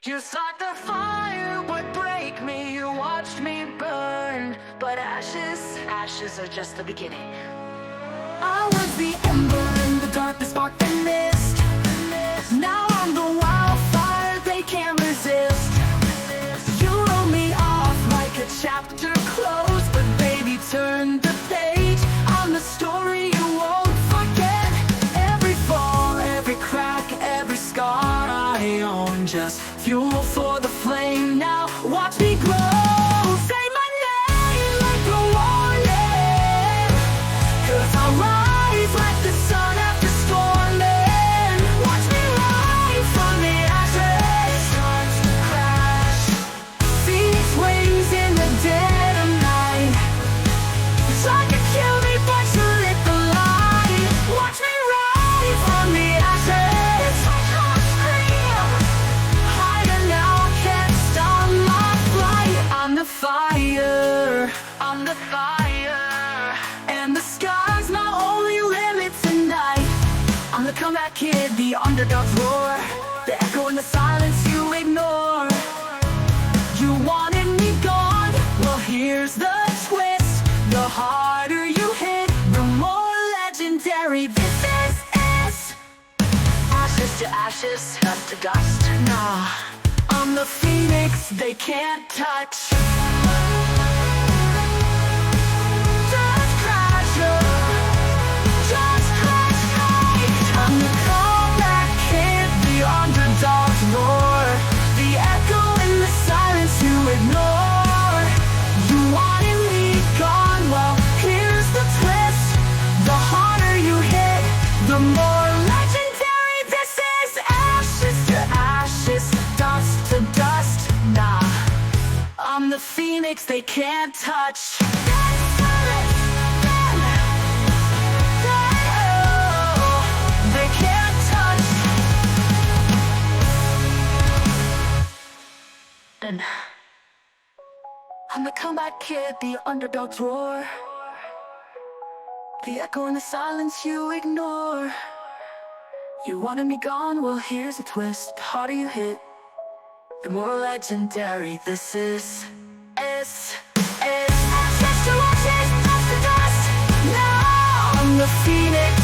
Just like the fire would break me, you watched me burn. But ashes are just the beginning. I was the ember in the dark that sparked the mist. Now I'm the wildfire they can't resist. You wrote me off like a chapter closed, but baby, turn the page. I'm the story you won't forget. Every fall, every crack, every scar I own. Just fuel for the flame. Now watch me grow. Say my name like a warning, 'cause I'll rise like the sun after storming. Watch me rise from the ashes, start to crash. Phoenix wings in the dead of night. Try to kill me, but you lit the light. Watch me rise from the ashes, I'll scream higher now, can't stop my flight. I'm the fire, I'm the fire, and the sky's my only limit tonight. I'm the comeback kid, the underdog's roar, the echo in the silence you ignore. You wanted me gone, well here's the twist. The harder you hit, the more legendary this is. Ashes to ashes, dust to dust. Nah, I'm the phoenix they can't touch. Just crash, just crash, I'm the comeback kid, the underdog's roar, the echo in the silence you ignore. You wanted me gone, well here's the twist. The harder you hit, the more legendary this is. Ashes to ashes, dust to dust. Nah, I'm the phoenix they can't touch. They can't touch. And I'm the comeback kid, the underdog's roar, the echo in the silence you ignore. You wanted me gone, well here's a twist. The harder you hit, the more legendary this is. Ashes to ashes, dust to dust. Now I'm the phoenix